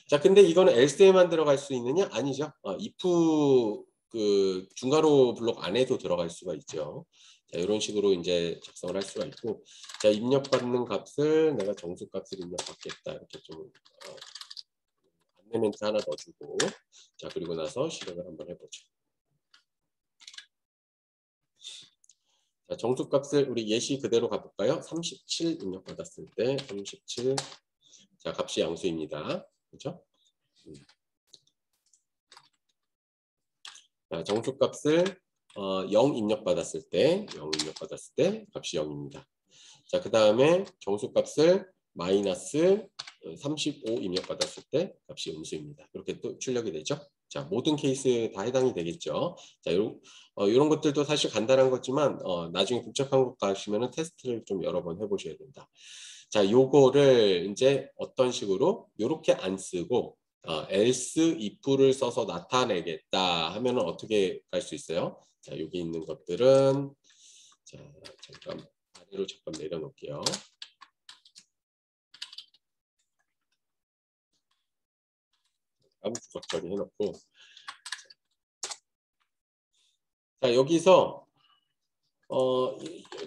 자, 근데 이거는 else에만 들어갈 수 있느냐? 아니죠. if 그 중괄호 블록 안에도 들어갈 수가 있죠. 자, 이런 식으로 이제 작성을 할 수가 있고, 자, 입력받는 값을 내가 정수값을 입력받겠다. 이렇게 좀 안내 멘트 하나 넣어주고, 자, 그리고 나서 실행을 한번 해보죠. 자, 정수값을 우리 예시 그대로 가볼까요? 37 입력받았을 때 37. 자, 값이 양수입니다. 그렇죠? 자, 정수값을 0 입력받았을 때 0 입력받았을 때 값이 0입니다. 자, 그 다음에 정수값을 마이너스 35 입력받았을 때 값이 음수입니다. 이렇게 또 출력이 되죠. 자, 모든 케이스에 다 해당이 되겠죠. 자, 이런 것들도 사실 간단한 거지만 나중에 복잡한 것 가시면은 테스트를 좀 여러 번 해보셔야 된다. 자, 요거를 이제 어떤 식으로 이렇게 안 쓰고 else if를 써서 나타내겠다 하면은 어떻게 갈 수 있어요? 자, 여기 있는 것들은 자, 잠깐 아래로 잠깐 내려놓을게요. 부각 처리해놓고 자, 여기서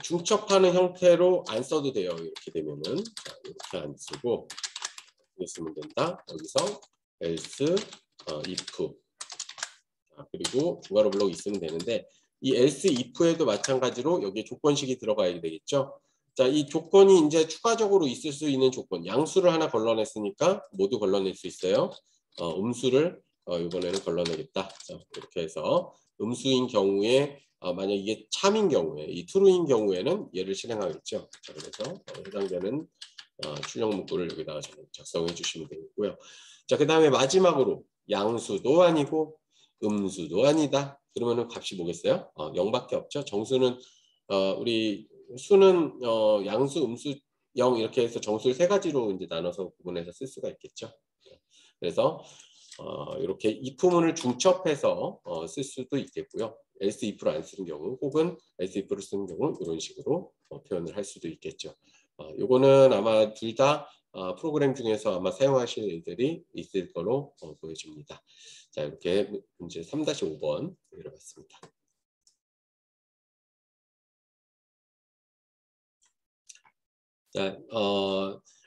중첩하는 형태로 안 써도 돼요. 이렇게 되면은 자, 이렇게 안 쓰고 이렇게 쓰면 된다. 여기서 else if 자, 그리고 중괄호 블록 있으면 되는데 이 else if에도 마찬가지로 여기에 조건식이 들어가야 되겠죠. 자, 이 조건이 이제 추가적으로 있을 수 있는 조건, 양수를 하나 걸러냈으니까 모두 걸러낼 수 있어요. 음수를 이번에는 걸러내겠다. 자, 이렇게 해서 음수인 경우에 만약 이게 참인 경우에 이 true인 경우에는 얘를 실행하겠죠. 자, 그래서 해당되는 출력 문구를 여기다가 작성해 주시면 되겠고요. 자, 그 다음에 마지막으로 양수도 아니고 음수도 아니다. 그러면은 값이 뭐겠어요? 0밖에 없죠. 정수는 우리 수는 양수, 음수, 0 이렇게 해서 정수를 세 가지로 이제 나눠서 구분해서 쓸 수가 있겠죠. 그래서 이렇게 if문을 중첩해서 쓸 수도 있겠고요. else if를 안 쓰는 경우 혹은 else if를 쓰는 경우 이런 식으로 표현을 할 수도 있겠죠. 요거는 아마 둘 다 프로그램 중에서 아마 사용하실 일들이 있을 거로 보여집니다. 자, 이렇게 문제 3-5번 해봤습니다. 자,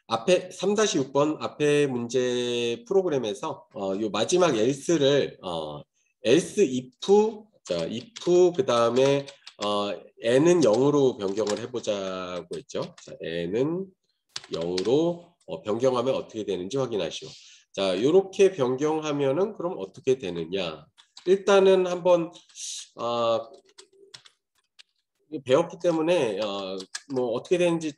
앞에 3-6번 앞에 문제 프로그램에서 요 마지막 else를 else if 자, if 그다음에 n은 0으로 변경을 해보자고 했죠. 자, n은 0으로 변경하면 어떻게 되는지 확인하시오. 자, 이렇게 변경하면은 그럼 어떻게 되느냐? 일단은 한번 배웠기 때문에 뭐 어떻게 되는지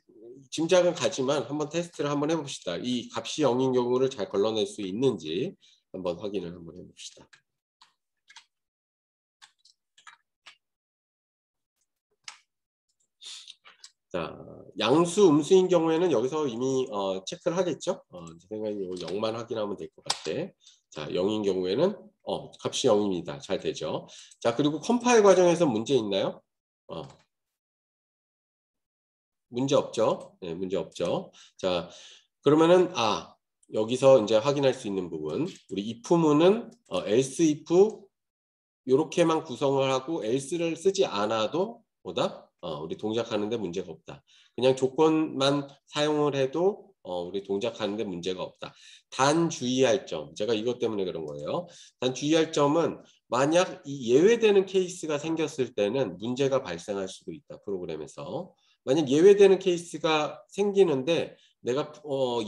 짐작은 가지만 한번 테스트를 한번 해봅시다. 이 값이 0인 경우를 잘 걸러낼 수 있는지 한번 확인을 한번 해봅시다. 자, 양수, 음수인 경우에는 여기서 이미 체크를 하겠죠. 제 생각에 이거 0만 확인하면 될 것 같아. 자, 0인 경우에는 값이 0입니다. 잘 되죠. 자, 그리고 컴파일 과정에서 문제 있나요? 문제 없죠. 네, 문제 없죠. 자, 그러면은 여기서 이제 확인할 수 있는 부분, 우리 if문은 else if 이렇게만 구성을 하고 else를 쓰지 않아도 뭐다? 우리 동작하는데 문제가 없다. 그냥 조건만 사용을 해도 우리 동작하는데 문제가 없다. 단 주의할 점, 제가 이것 때문에 그런 거예요. 단 주의할 점은 만약 이 예외되는 케이스가 생겼을 때는 문제가 발생할 수도 있다. 프로그램에서. 만약 예외되는 케이스가 생기는데 내가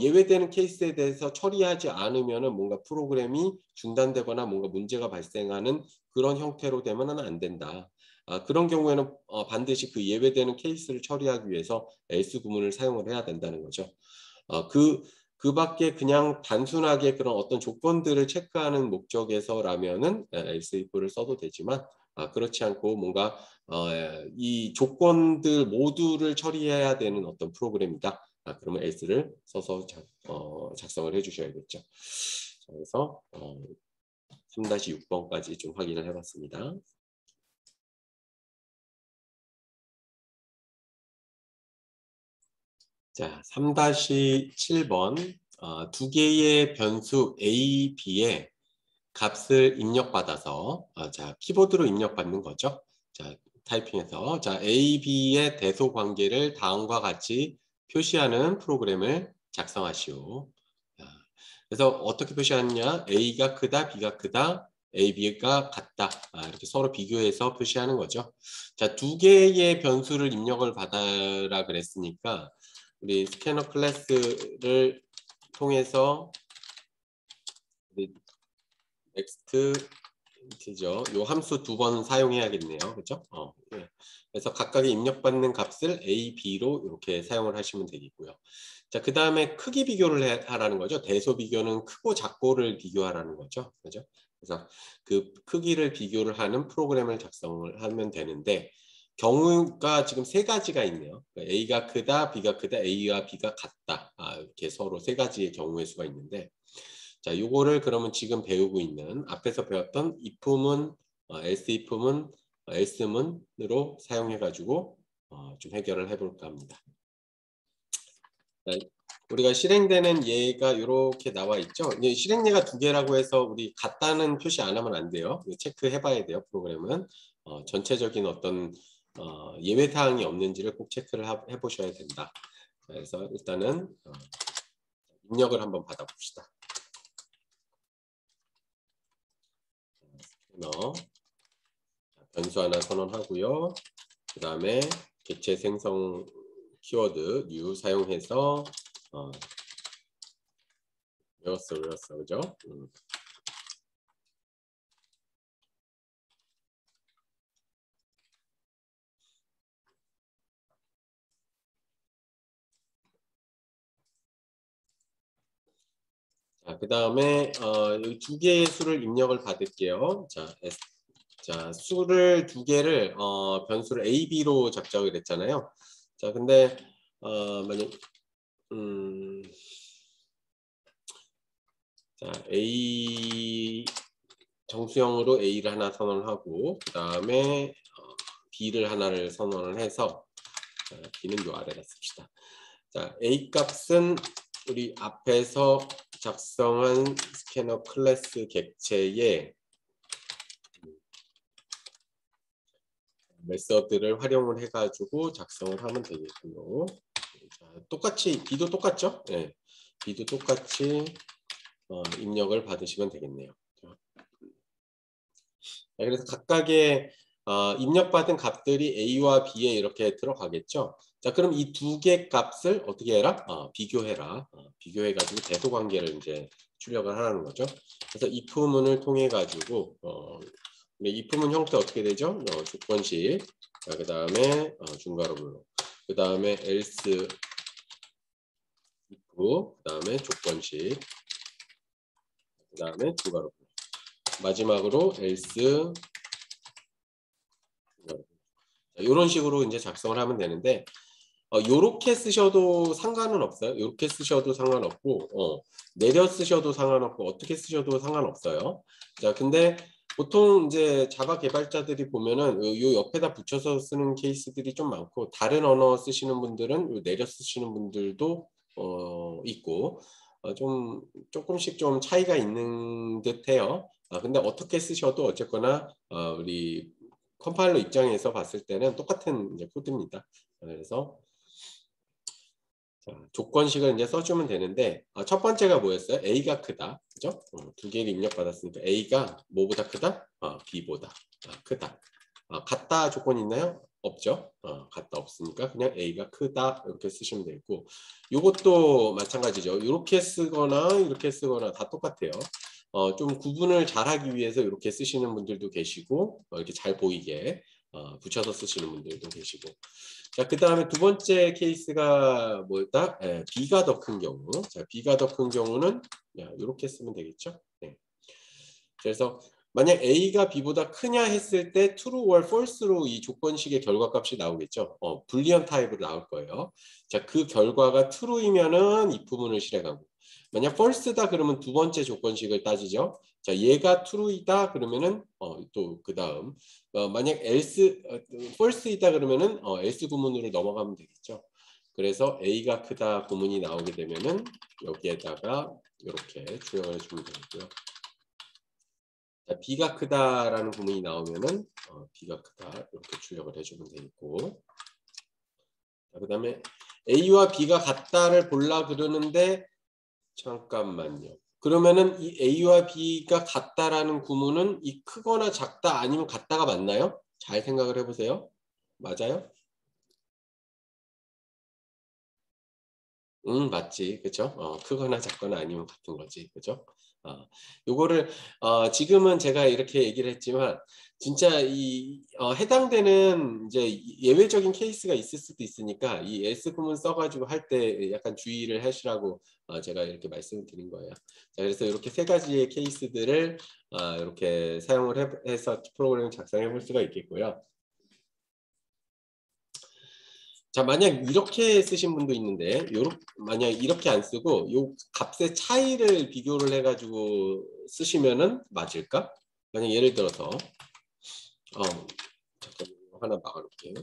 예외되는 케이스에 대해서 처리하지 않으면은 뭔가 프로그램이 중단되거나 뭔가 문제가 발생하는 그런 형태로 되면은 안 된다. 그런 경우에는 반드시 그 예외되는 케이스를 처리하기 위해서 else 구문을 사용을 해야 된다는 거죠. 그 밖에 그냥 단순하게 그런 어떤 조건들을 체크하는 목적에서라면은 else if를 써도 되지만 그렇지 않고 뭔가 이 조건들 모두를 처리해야 되는 어떤 프로그램이다. 그러면 else를 써서 작성을 해주셔야겠죠. 그래서 3-6번까지 좀 확인을 해봤습니다. 자, 3-7번 두 개의 변수 A, B에 값을 입력받아서 자, 키보드로 입력받는 거죠. 자, 타이핑해서 자, A, B의 대소 관계를 다음과 같이 표시하는 프로그램을 작성하시오. 그래서 어떻게 표시하느냐? A가 크다, B가 크다, A, B가 같다. 이렇게 서로 비교해서 표시하는 거죠. 자, 두 개의 변수를 입력을 받아라 그랬으니까 우리 스캐너 클래스를 통해서 넥스트 그죠? 요 함수 두 번 사용해야겠네요. 그죠? 예. 그래서 각각의 입력받는 값을 A, B로 이렇게 사용을 하시면 되겠고요. 자, 그 다음에 크기 비교를 하라는 거죠. 대소 비교는 크고 작고를 비교하라는 거죠. 그죠? 그래서 그 크기를 비교를 하는 프로그램을 작성을 하면 되는데, 경우가 지금 세 가지가 있네요. A가 크다, B가 크다, A와 B가 같다. 이렇게 서로 세 가지의 경우의 수가 있는데, 자, 요거를 그러면 지금 배우고 있는 앞에서 배웠던 if문, else if문, else문으로 사용해 가지고 좀 해결을 해볼까 합니다. 자, 우리가 실행되는 예가 이렇게 나와 있죠. 실행 예가 두 개라고 해서 우리 같다는 표시 안 하면 안 돼요. 체크해 봐야 돼요. 프로그램은 전체적인 어떤 예외 사항이 없는지를 꼭 체크를 해 보셔야 된다. 그래서 일단은 입력을 한번 받아 봅시다. 변수 하나 선언하고요. 그 다음에 객체 생성 키워드 new 사용해서 외웠어 그죠? 자, 그 다음에 두 개의 수를 입력을 받을게요. 자, 수를 두 개를 변수를 A, B로 작성을 했잖아요. 자, 근데 만약 자, A 정수형으로 A를 하나 선언을 하고 그 다음에 B를 하나를 선언을 해서 B는 요 아래다 씁시다. 자, A 값은 우리 앞에서 작성한 스캐너 클래스 객체의 메서드를 활용을 해가지고 작성을 하면 되겠고요. 자, 똑같이 B도 똑같죠? 네, B도 똑같이 입력을 받으시면 되겠네요. 자, 그래서 각각의 입력받은 값들이 A와 B에 이렇게 들어가겠죠. 자, 그럼 이 두 개 값을 어떻게 해라? 비교해라. 비교해가지고 대소관계를 이제 출력을 하라는 거죠. 그래서 if문을 통해 가지고 if문 형태 어떻게 되죠? 조건식. 자, 그 다음에 중괄호 블록. 그 다음에 else if. 그 다음에 조건식. 그 다음에 중괄호 블록. 마지막으로 else. 이런 식으로 이제 작성을 하면 되는데 요렇게 쓰셔도 상관은 없어요. 요렇게 쓰셔도 상관없고 내려 쓰셔도 상관없고 어떻게 쓰셔도 상관없어요. 자, 근데 보통 이제 자바 개발자들이 보면은 요 옆에다 붙여서 쓰는 케이스들이 좀 많고 다른 언어 쓰시는 분들은 요 내려 쓰시는 분들도 있고 좀 조금씩 좀 차이가 있는 듯해요. 근데 어떻게 쓰셔도 어쨌거나 우리 컴파일러 입장에서 봤을 때는 똑같은 이제 코드입니다. 그래서 자, 조건식을 이제 써주면 되는데 첫 번째가 뭐였어요? A가 크다. 그죠? 두 개를 입력받았으니까 A가 뭐보다 크다? B보다 크다. 같다 조건이 있나요? 없죠. 같다 없으니까 그냥 A가 크다 이렇게 쓰시면 되고 이것도 마찬가지죠. 이렇게 쓰거나 이렇게 쓰거나 다 똑같아요. 좀 구분을 잘하기 위해서 이렇게 쓰시는 분들도 계시고 이렇게 잘 보이게 붙여서 쓰시는 분들도 계시고 자, 그 다음에 두 번째 케이스가 뭐였다? B가 더 큰 경우. 자, B가 더 큰 경우는 이렇게 쓰면 되겠죠. 네. 그래서 만약 A가 B보다 크냐 했을 때 true or false로 이 조건식의 결과값이 나오겠죠. 불리언 타입으로 나올 거예요. 자, 그 결과가 true이면은 if문을 실행하고 만약 false다 그러면 두 번째 조건식을 따지죠. 자, 얘가 true이다 그러면은 또 그 다음 만약 else false이다 그러면은 else 구문으로 넘어가면 되겠죠. 그래서 A가 크다 구문이 나오게 되면은 여기에다가 이렇게 출력을 해주면 되고요. 자, B가 크다라는 구문이 나오면은 B가 크다 이렇게 출력을 해주면 되겠고 그 다음에 A와 B가 같다를 보려 그러는데 잠깐만요. 그러면은 이 A와 B가 같다라는 구문은 이 크거나 작다 아니면 같다가 맞나요? 잘 생각을 해보세요. 맞아요? 맞지. 그죠? 크거나 작거나 아니면 같은 거지. 그죠? 요거를 지금은 제가 이렇게 얘기를 했지만 진짜 이 해당되는 이제 예외적인 케이스가 있을 수도 있으니까 이 else 구문 써가지고 할 때 약간 주의를 하시라고 제가 이렇게 말씀을 드린 거예요. 자, 그래서 이렇게 세 가지의 케이스들을 이렇게 사용을 해서 프로그램을 작성해 볼 수가 있겠고요. 자, 만약 이렇게 쓰신 분도 있는데 만약 이렇게 안 쓰고 요 값의 차이를 비교를 해가지고 쓰시면은 맞을까? 만약 예를 들어서 잠깐 하나 막아놓을게요.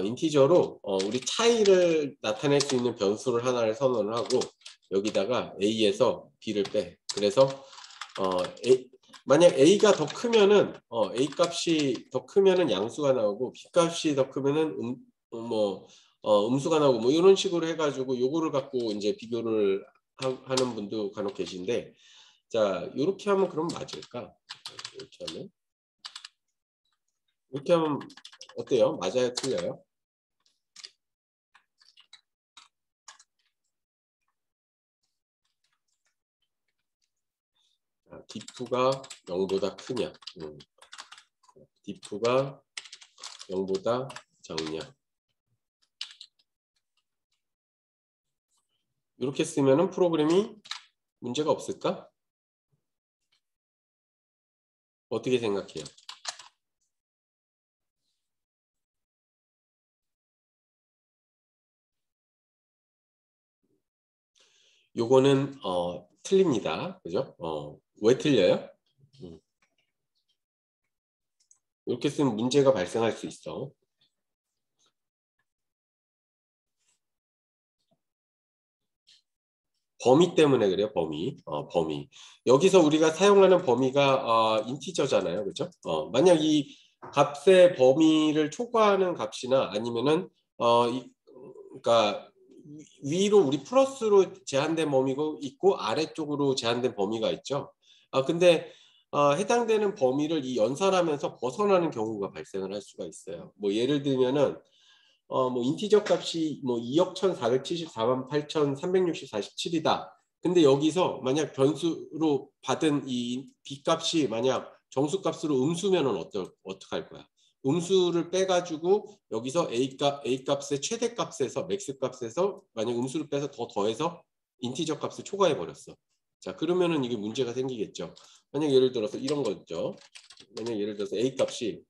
인티저로 우리 차이를 나타낼 수 있는 변수를 하나를 선언을 하고 여기다가 A에서 B를 빼. 그래서 만약 A가 더 크면은 A 값이 더 크면은 양수가 나오고 B 값이 더 크면은 음수가 나오고 뭐 이런 식으로 해가지고 요거를 갖고 이제 비교를 하는 분도 간혹 계신데, 자 이렇게 하면 그럼 맞을까? 이렇게 하면 어때요? 맞아요? 틀려요? diff가 0보다 크냐? diff가 0보다 작냐? 이렇게 쓰면은 프로그램이 문제가 없을까? 어떻게 생각해요? 요거는 틀립니다. 그죠? 왜 틀려요? 이렇게 쓰면 문제가 발생할 수 있어. 범위 때문에 그래요. 범위. 여기서 우리가 사용하는 범위가 인티저잖아요. 그죠? 만약 이 값의 범위를 초과하는 값이나 아니면은 그러니까 위로 우리 플러스로 제한된 범위가 있고 아래쪽으로 제한된 범위가 있죠. 근데 해당되는 범위를 이 연산하면서 벗어나는 경우가 발생을 할 수가 있어요. 뭐 예를 들면은 뭐 인티저 값이 뭐 2억 1,474만 8,360.47이다. 근데 여기서 만약 변수로 받은 이 B 값이 만약 정수 값으로 음수면은 어떡할 거야? 음수를 빼가지고 여기서 A 값의 최대 값에서 맥스 값에서 만약 음수를 빼서 더 더해서 인티저 값을 초과해 버렸어. 자, 그러면은 이게 문제가 생기겠죠. 만약 예를 들어서 이런 거죠. 만약 예를 들어서 A 값이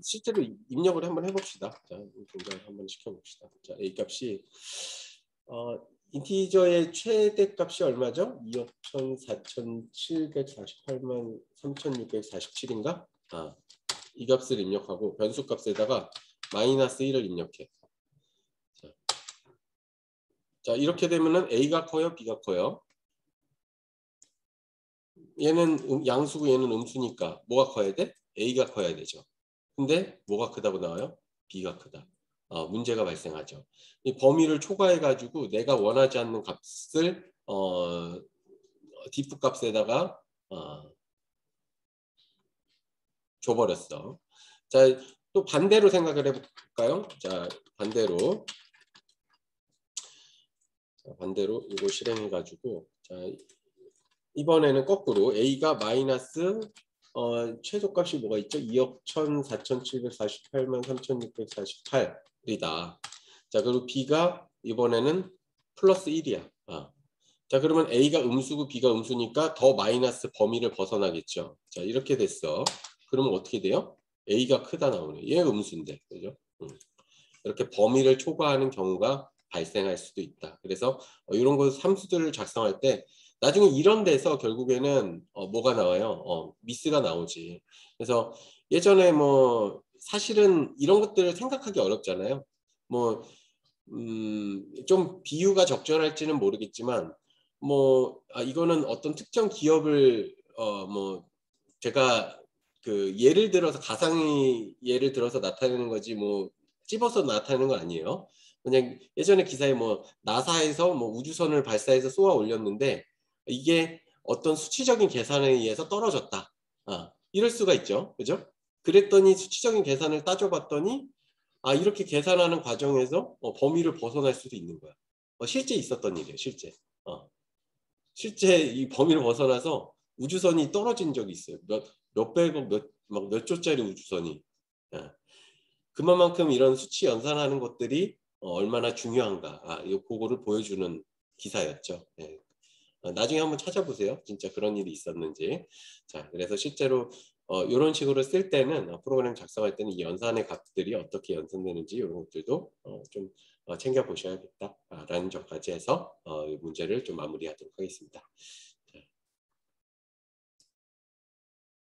실제로 입력을 한번 해봅시다. 자, 동작을 한번 시켜봅시다. 자, A 값이 인티저의 최대 값이 얼마죠? 2억 1,4,748만 3,647인가? 이 값을 입력하고 변수 값에다가 마이너스 1을 입력해. 자, 이렇게 되면은 A가 커요? B가 커요? 얘는 양수고 얘는 음수니까 뭐가 커야 돼? A가 커야 되죠. 근데 뭐가 크다고 나와요? B가 크다. 문제가 발생하죠. 이 범위를 초과해 가지고 내가 원하지 않는 값을 디프 값에다가 줘버렸어. 자, 또 반대로 생각을 해볼까요? 자, 반대로 이거 실행해 가지고 자, 이번에는 거꾸로 A가 마이너스 최소값이 뭐가 있죠? 2억 1,4,748만 3,648이다. 자, 그리고 B가 이번에는 플러스 1이야. 자, 그러면 A가 음수고 B가 음수니까 더 마이너스 범위를 벗어나겠죠. 자, 이렇게 됐어. 그러면 어떻게 돼요? A가 크다 나오네. 얘 음수인데. 그죠? 이렇게 범위를 초과하는 경우가 발생할 수도 있다. 그래서 이런 거 함수들을 작성할 때 나중에 이런 데서 결국에는 뭐가 나와요? 미스가 나오지. 그래서 예전에 뭐 사실은 이런 것들을 생각하기 어렵잖아요. 뭐 좀 비유가 적절할지는 모르겠지만 뭐 이거는 어떤 특정 기업을 뭐 제가 그 예를 들어서 가상의 예를 들어서 나타내는 거지 뭐 찝어서 나타내는 건 아니에요. 그냥 예전에 기사에 뭐 나사에서 뭐 우주선을 발사해서 쏘아 올렸는데 이게 어떤 수치적인 계산에 의해서 떨어졌다. 이럴 수가 있죠. 그죠? 그랬더니 수치적인 계산을 따져봤더니 이렇게 계산하는 과정에서 범위를 벗어날 수도 있는 거야. 실제 있었던 일이에요. 실제. 실제 이 범위를 벗어나서 우주선이 떨어진 적이 있어요. 몇백억, 몇 조짜리 우주선이. 예. 그만큼 이런 수치 연산하는 것들이 얼마나 중요한가. 그거를 보여주는 기사였죠. 예. 나중에 한번 찾아보세요. 진짜 그런 일이 있었는지. 자, 그래서 실제로 이런 식으로 쓸 때는 프로그램 작성할 때는 이 연산의 값들이 어떻게 연산되는지 이런 것들도 좀 챙겨 보셔야겠다라는 점까지 해서 이 문제를 좀 마무리하도록 하겠습니다.